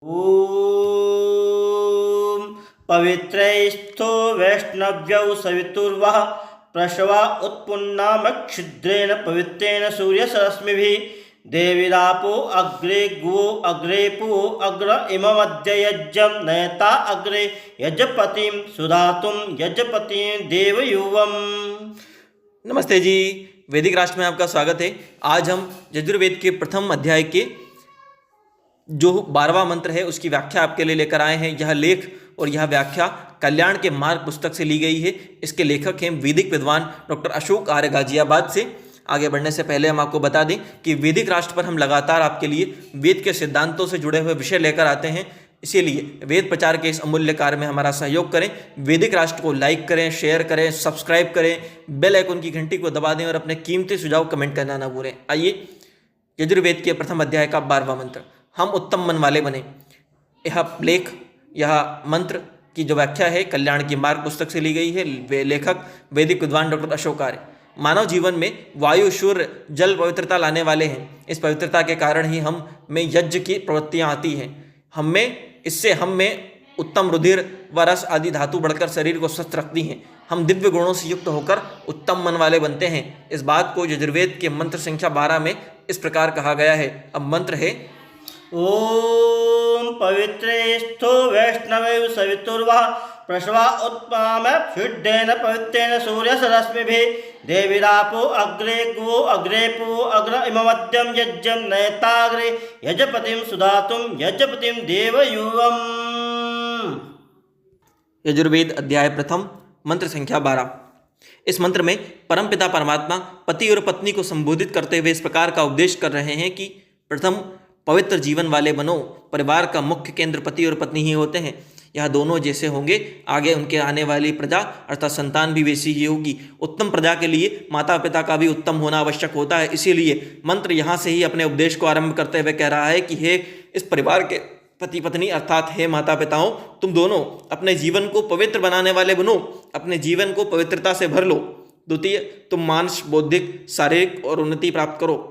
ॐ पवित्रैस्थो वैष्णव्यौ सवितुर्वः प्रशवा उत्पुन्नामच्छिद्रेण पवित्रेण सूर्यसरश्मिभिः देवीरापो अग्रे गुवो अग्रे पुवो अग्र इममद्य यज्ञं नयता अग्रे यजपतिं सुधातुं यजपतिं देवयुवम्। नमस्ते जी, वैदिक राष्ट्र में आपका स्वागत है। आज हम यजुर्वेद के प्रथम अध्याय के जो 12वां मंत्र है उसकी व्याख्या आपके लिए लेकर आए हैं। यह लेख और यह व्याख्या कल्याण के मार्ग पुस्तक से ली गई है। इसके लेखक हैं वैदिक विद्वान डॉक्टर अशोक आर्य गाजियाबाद से। आगे बढ़ने से पहले हम आपको बता दें कि वैदिक राष्ट्र पर हम लगातार आपके लिए वेद के सिद्धांतों से जुड़े हुए विषय लेकर आते हैं। इसीलिए वेद प्रचार के इस अमूल्य कार्य में हमारा सहयोग करें। वैदिक राष्ट्र को लाइक करें, शेयर करें, सब्सक्राइब करें, बेल आइकन की घंटी को दबा दें और अपने कीमती सुझाव कमेंट करना ना भूलें। आइए यजुर्वेद के प्रथम अध्याय का 12वां मंत्र, हम उत्तम मन वाले बने। यह लेख, यह मंत्र की जो व्याख्या है कल्याण की मार्ग पुस्तक से ली गई है। लेखक वैदिक विद्वान डॉक्टर अशोक आर्य। मानव जीवन में वायु, सूर्य, जल पवित्रता लाने वाले हैं। इस पवित्रता के कारण ही हम में यज्ञ की प्रवृत्तियाँ आती हैं। हम में उत्तम रुधिर व रस आदि धातु बढ़कर शरीर को स्वस्थ रखती हैं। हम दिव्य गुणों से युक्त होकर उत्तम मन वाले बनते हैं। इस बात को यजुर्वेद के मंत्र संख्या 12 में इस प्रकार कहा गया है। अब मंत्र है ॐ पवित्रेस्थो वैष्णवैः सवितुर्वः प्रशवा उत्पामच्छिद्रेण पवित्रेण सूर्यसरश्मिभिः देवीरापो अग्रे गुवो अग्रे पुवो अग्र इममद्यं यज्ञं नयताग्रे यजपतिं सुधातुं यजपतिं देवयुवम्। यजुर्वेद अध्याय प्रथम मंत्र संख्या 12। इस मंत्र में परमपिता परमात्मा पति और पत्नी को संबोधित करते हुए इस प्रकार का उपदेश कर रहे हैं कि प्रथम पवित्र जीवन वाले बनो। परिवार का मुख्य केंद्र पति और पत्नी ही होते हैं। यह दोनों जैसे होंगे, आगे उनके आने वाली प्रजा अर्थात संतान भी वैसी ही होगी। उत्तम प्रजा के लिए माता पिता का भी उत्तम होना आवश्यक होता है। इसीलिए मंत्र यहाँ से ही अपने उपदेश को आरंभ करते हुए कह रहा है कि हे इस परिवार के पति पत्नी अर्थात हे माता पिताओं, तुम दोनों अपने जीवन को पवित्र बनाने वाले बनो। अपने जीवन को पवित्रता से भर लो। द्वितीय, तुम मानसिक, बौद्धिक, शारीरिक और उन्नति प्राप्त करो।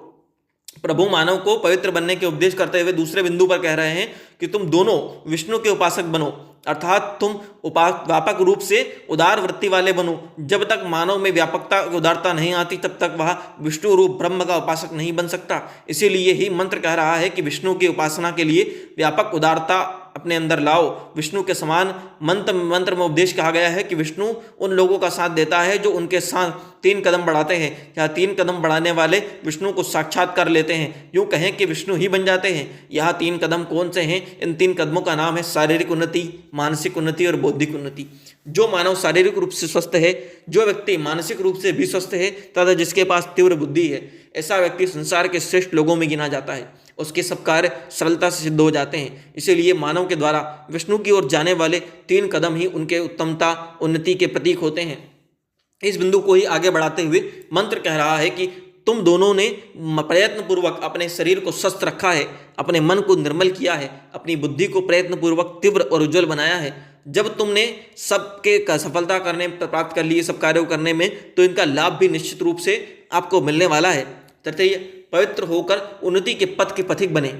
प्रभु मानव को पवित्र बनने के उपदेश करते हुए दूसरे बिंदु पर कह रहे हैं कि तुम दोनों विष्णु के उपासक बनो, अर्थात तुम व्यापक रूप से उदार वृत्ति वाले बनो। जब तक मानव में व्यापकता उदारता नहीं आती तब तक वह विष्णु रूप ब्रह्म का उपासक नहीं बन सकता। इसीलिए ही मंत्र कह रहा है कि विष्णु की उपासना के लिए व्यापक उदारता अपने अंदर लाओ। विष्णु के समान मंत्र में उपदेश कहा गया है कि विष्णु उन लोगों का साथ देता है जो उनके साथ 3 कदम बढ़ाते हैं। यह 3 कदम बढ़ाने वाले विष्णु को साक्षात कर लेते हैं। यूँ कहें कि विष्णु ही बन जाते हैं। यह 3 कदम कौन से हैं? इन 3 कदमों का नाम है शारीरिक उन्नति, मानसिक उन्नति और बौद्धिक उन्नति। जो मानव शारीरिक रूप से स्वस्थ है, जो व्यक्ति मानसिक रूप से भी स्वस्थ है तथा जिसके पास तीव्र बुद्धि है, ऐसा व्यक्ति संसार के श्रेष्ठ लोगों में गिना जाता है। उसके सब कार्य सरलता से सिद्ध हो जाते हैं। इसीलिए मानव के द्वारा विष्णु की ओर जाने वाले 3 कदम ही उनके उत्तमता, उन्नति के प्रतीक होते हैं। इस बिंदु को ही आगे बढ़ाते हुए मंत्र कह रहा है कि तुम दोनों ने प्रयत्नपूर्वक अपने शरीर को स्वस्थ रखा है, अपने मन को निर्मल किया है, अपनी बुद्धि को प्रयत्नपूर्वक तीव्र और उज्ज्वल बनाया है। जब तुमने सबके सफलता करने प्राप्त कर लिए सब कार्यों करने में, तो इनका लाभ भी निश्चित रूप से आपको मिलने वाला है। तृतीय, पवित्र होकर उन्नति के पथ के पथिक बने।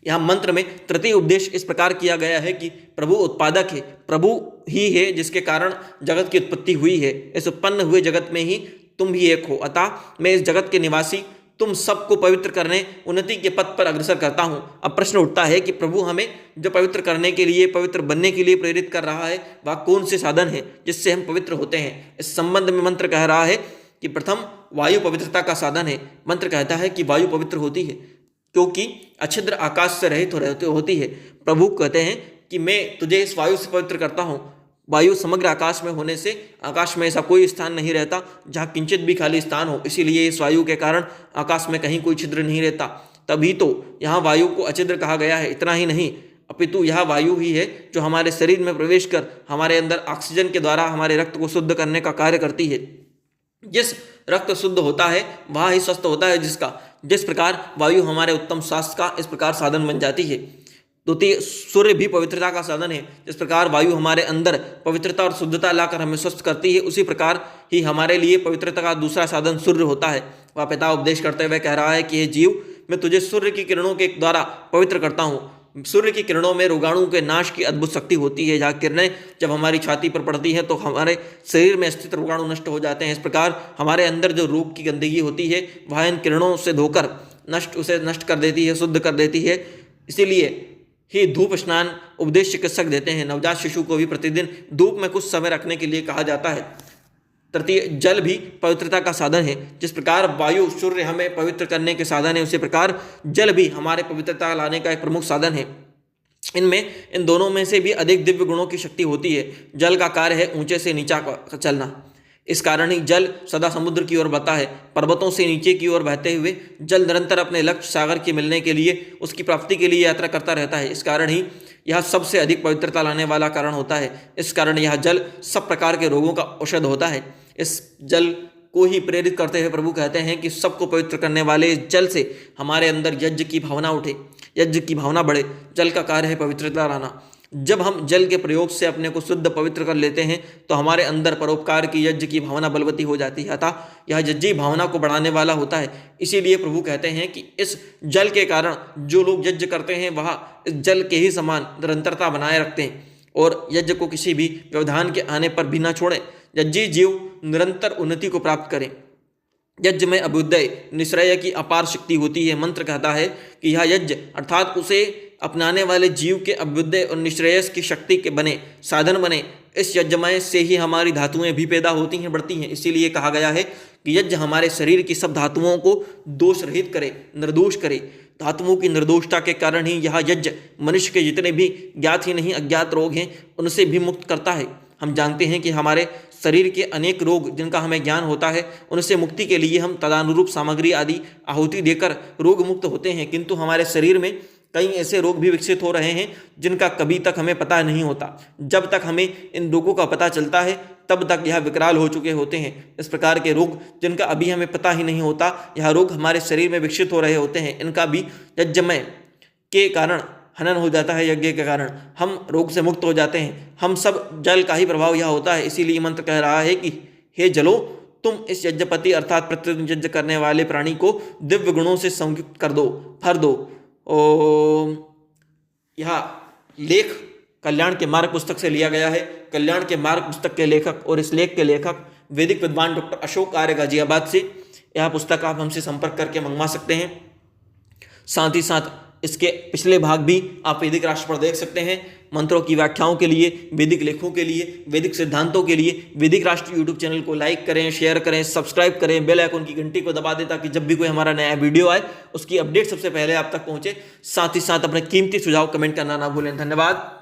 यहाँ मंत्र में तृतीय उपदेश इस प्रकार किया गया है कि प्रभु उत्पादक है, प्रभु ही है जिसके कारण जगत की उत्पत्ति हुई है। इस उत्पन्न हुए जगत में ही तुम भी एक हो। अतः मैं इस जगत के निवासी तुम सबको पवित्र करने, उन्नति के पथ पर अग्रसर करता हूँ। अब प्रश्न उठता है कि प्रभु हमें जो पवित्र करने के लिए, पवित्र बनने के लिए प्रेरित कर रहा है, वह कौन से साधन है जिससे हम पवित्र होते हैं? इस संबंध में मंत्र कह रहा है कि प्रथम वायु पवित्रता का साधन है। मंत्र कहता है कि वायु पवित्र होती है क्योंकि अच्छिद्र आकाश से रहित होती है। प्रभु कहते हैं कि मैं तुझे इस वायु से पवित्र करता हूँ। वायु समग्र आकाश में होने से आकाश में ऐसा कोई स्थान नहीं रहता जहाँ किंचित भी खाली स्थान हो। इसीलिए इस वायु के कारण आकाश में कहीं कोई छिद्र नहीं रहता। तभी तो यहाँ वायु को अछिद्र कहा गया है। इतना ही नहीं, अपितु यह वायु ही है जो हमारे शरीर में प्रवेश कर हमारे अंदर ऑक्सीजन के द्वारा हमारे रक्त को शुद्ध करने का कार्य करती है। जिस रक्त शुद्ध होता है वह ही स्वस्थ होता है। जिस प्रकार वायु हमारे उत्तम स्वास्थ्य का इस प्रकार साधन बन जाती है। द्वितीय, सूर्य भी पवित्रता का साधन है। जिस प्रकार वायु हमारे अंदर पवित्रता और शुद्धता लाकर हमें स्वस्थ करती है, उसी प्रकार ही हमारे लिए पवित्रता का दूसरा साधन सूर्य होता है। वह पिता उपदेश करते हुए कह रहा है कि हे जीव, मैं तुझे सूर्य की किरणों के द्वारा पवित्र करता हूँ। सूर्य की किरणों में रोगाणु के नाश की अद्भुत शक्ति होती है। जहाँ किरणें जब हमारी छाती पर पड़ती हैं तो हमारे शरीर में स्थित रोगाणु नष्ट हो जाते हैं। इस प्रकार हमारे अंदर जो रोग की गंदगी होती है वह इन किरणों से धोकर उसे नष्ट कर देती है, शुद्ध कर देती है। इसीलिए ही धूप स्नान उपदेश चिकित्सक देते हैं। नवजात शिशु को भी प्रतिदिन धूप में कुछ समय रखने के लिए कहा जाता है। तृतीय, जल भी पवित्रता का साधन है। जिस प्रकार वायु सूर्य हमें पवित्र करने के साधन है, उसी प्रकार जल भी हमारे पवित्रता लाने का एक प्रमुख साधन है। इन दोनों में से भी अधिक दिव्य गुणों की शक्ति होती है। जल का कार्य है ऊंचे से नीचा चलना। इस कारण ही जल सदा समुद्र की ओर बहता है। पर्वतों से नीचे की ओर बहते हुए जल निरंतर अपने लक्ष्य सागर के मिलने के लिए, उसकी प्राप्ति के लिए यात्रा करता रहता है। इस कारण ही यह सबसे अधिक पवित्रता लाने वाला कारण होता है। इस कारण यह जल सब प्रकार के रोगों का औषध होता है। इस जल को ही प्रेरित करते हुए प्रभु कहते हैं कि सबको पवित्र करने वाले इस जल से हमारे अंदर यज्ञ की भावना उठे, यज्ञ की भावना बढ़े। जल का कार्य है पवित्रता लाना। जब हम जल के प्रयोग से अपने को शुद्ध पवित्र कर लेते हैं तो हमारे अंदर परोपकार की यज्ञ की भावना बलवती हो जाती है। अतः यह यज्ञी भावना को बढ़ाने वाला होता है। इसीलिए प्रभु कहते हैं कि इस जल के कारण जो लोग यज्ञ करते हैं वह इस जल के ही समान निरंतरता बनाए रखते हैं और यज्ञ को किसी भी व्यवधान के आने पर भी न छोड़ें। यज्ञी जीव निरंतर उन्नति को प्राप्त करें। यज्ञ में अभ्युदय निश्रय की अपार शक्ति होती है। मंत्र कहता है कि यह यज्ञ अर्थात उसे अपनाने वाले जीव के अभ्युदय और निश्रेयस की शक्ति के बने साधन बने। इस यज्ञमय से ही हमारी धातुएं भी पैदा होती हैं, बढ़ती हैं। इसीलिए कहा गया है कि यज्ञ हमारे शरीर की सब धातुओं को दोष रहित करे, निर्दोष करे। धातुओं की निर्दोषता के कारण ही यह यज्ञ मनुष्य के जितने भी ज्ञात ही नहीं अज्ञात रोग हैं उनसे भी मुक्त करता है। हम जानते हैं कि हमारे शरीर के अनेक रोग जिनका हमें ज्ञान होता है उनसे मुक्ति के लिए हम तदानुरूप सामग्री आदि आहुति देकर रोग मुक्त होते हैं, किंतु हमारे शरीर में कई ऐसे रोग भी विकसित हो रहे हैं जिनका कभी तक हमें पता नहीं होता। जब तक हमें इन रोगों का पता चलता है तब तक यह विकराल हो चुके होते हैं। इस प्रकार के रोग जिनका अभी हमें पता ही नहीं होता, यह रोग हमारे शरीर में विकसित हो रहे होते हैं, इनका भी यज्ञमय के कारण हनन हो जाता है। यज्ञ के कारण हम रोग से मुक्त हो जाते हैं। हम सब जल का ही प्रभाव यह होता है। इसीलिए मंत्र कह रहा है कि हे जलो, तुम इस यज्ञपति अर्थात प्रतिदिन यज्ञ करने वाले प्राणी को दिव्य गुणों से संयुक्त कर दो, भर दो। ओम। यह लेख कल्याण के मार्ग पुस्तक से लिया गया है। कल्याण के मार्ग पुस्तक के लेखक और इस लेख के लेखक वैदिक विद्वान डॉक्टर अशोक आर्य गाजियाबाद से। यह पुस्तक आप हमसे संपर्क करके मंगवा सकते हैं। साथ ही साथ इसके पिछले भाग भी आप वैदिक राष्ट्र पर देख सकते हैं। मंत्रों की व्याख्याओं के लिए, वैदिक लेखों के लिए, वैदिक सिद्धांतों के लिए वैदिक राष्ट्र यूट्यूब चैनल को लाइक करें, शेयर करें, सब्सक्राइब करें, बेल आइकन की घंटी को दबा दें ताकि जब भी कोई हमारा नया वीडियो आए उसकी अपडेट सबसे पहले आप तक पहुंचे। साथ ही साथ अपने कीमती सुझाव कमेंट करना ना भूलें। धन्यवाद।